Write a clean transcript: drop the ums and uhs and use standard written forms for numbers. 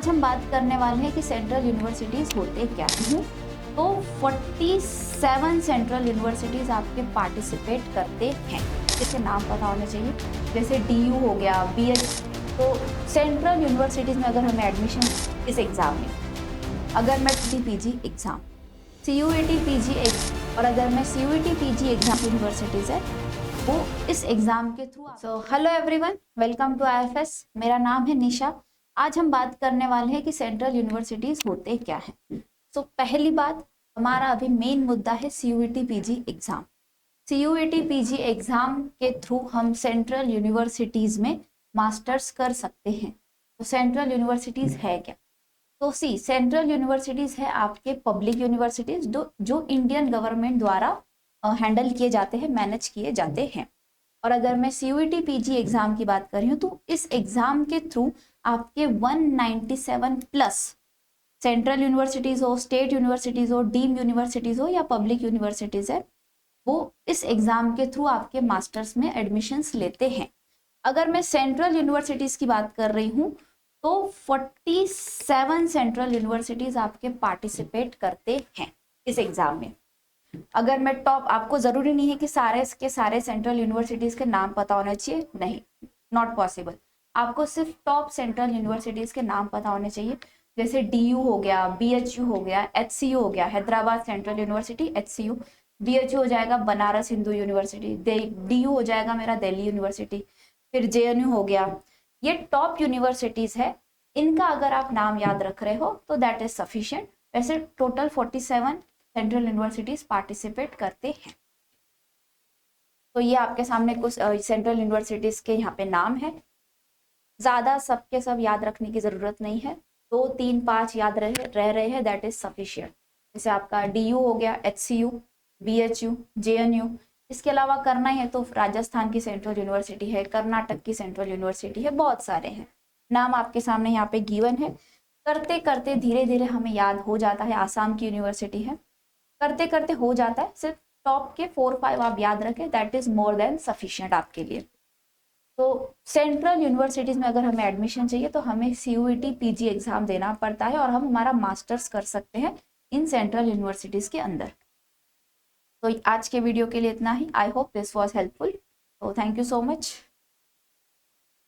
आज हम बात करने वाले हैं कि सेंट्रल यूनिवर्सिटीज़ होते क्या हैं। तो 47 सेंट्रल यूनिवर्सिटीज़ आपके पार्टिसिपेट करते हैं, जिसके नाम पता होने चाहिए, जैसे DU हो गया, BH। तो सेंट्रल यूनिवर्सिटीज़ में अगर हमें एडमिशन इस एग्ज़ाम में, अगर मैं PG एग्ज़ाम, CUET PG और अगर मैं CUET PG एग्ज़ाम यूनिवर्सिटीज़ है वो इस एग्ज़ाम के through. So hello everyone, welcome to IFS। मेरा नाम है निशा। आज हम बात करने वाले हैं कि सेंट्रल यूनिवर्सिटीज़ होते क्या हैं। सो पहली बात, हमारा अभी मेन मुद्दा है CUET PG exam. CUET PG exam के थ्रू हम सेंट्रल यूनिवर्सिटीज़ में मास्टर्स कर सकते हैं। तो सेंट्रल यूनिवर्सिटीज़ है क्या? तो सेंट्रल यूनिवर्सिटीज़ है आपके पब्लिक यूनिवर्सिटीज़ जो इंडियन गवर्नमेंट द्वारा हैंडल किए जाते हैं, मैनेज किए जाते हैं। और अगर मैं CUET PG एग्ज़ाम की बात कर रही हूँ तो इस एग्ज़ाम के थ्रू आपके 197 प्लस सेंट्रल यूनिवर्सिटीज़ हो, स्टेट यूनिवर्सिटीज़ हो, डीम्ड यूनिवर्सिटीज़ हो या पब्लिक यूनिवर्सिटीज़ है, वो इस एग्ज़ाम के थ्रू आपके मास्टर्स में एडमिशन्स लेते हैं। अगर मैं सेंट्रल यूनिवर्सिटीज़ की बात कर रही हूँ तो 47 सेंट्रल यूनिवर्सिटीज़ आपके पार्टिसिपेट करते हैं इस एग्ज़ाम में। अगर मैं टॉप, आपको ज़रूरी नहीं है कि सारे के सारे सेंट्रल यूनिवर्सिटीज़ के नाम पता होने चाहिए, नहीं, नॉट पॉसिबल। आपको सिर्फ टॉप सेंट्रल यूनिवर्सिटीज़ के नाम पता होने चाहिए, जैसे DU हो गया, BHU हो गया, HCU हो गया, Hyderabad central university HCU, BHU हो जाएगा बनारस हिंदू यूनिवर्सिटी, DU हो जाएगा मेरा दिल्ली यूनिवर्सिटी, फिर JNU हो गया। ये टॉप यूनिवर्सिटीज़ है, इनका अगर आप नाम याद रख रहे हो तो दैट इज सफिशिएंट। वैसे टोटल 47 सेंट्रल यूनिवर्सिटीज पार्टिसिपेट करते हैं। तो ये आपके सामने कुछ सेंट्रल यूनिवर्सिटीज के यहाँ पे नाम है। ज़्यादा सबके सब याद रखने की ज़रूरत नहीं है, 2, 3, 5 याद रह रहे हैं, दैट इज सफिशिएंट। जैसे आपका DU हो गया, HCU, BHU, JNU। इसके अलावा करना ही है तो राजस्थान की सेंट्रल यूनिवर्सिटी है, कर्नाटक की सेंट्रल यूनिवर्सिटी है, बहुत सारे हैं नाम आपके सामने यहाँ पे गिवन है। करते करते धीरे धीरे हमें याद हो जाता है। आसाम की यूनिवर्सिटी है, करते करते हो जाता है। सिर्फ टॉप के 4-5 आप याद रखें, that is more than sufficient आपके लिए। तो सेंट्रल यूनिवर्सिटीज में अगर हमें एडमिशन चाहिए तो हमें CUET PG एग्जाम देना पड़ता है और हम हमारा मास्टर्स कर सकते हैं इन सेंट्रल यूनिवर्सिटीज के अंदर। तो आज के वीडियो के लिए इतना ही। I hope this was helpful. तो थैंक यू सो मच।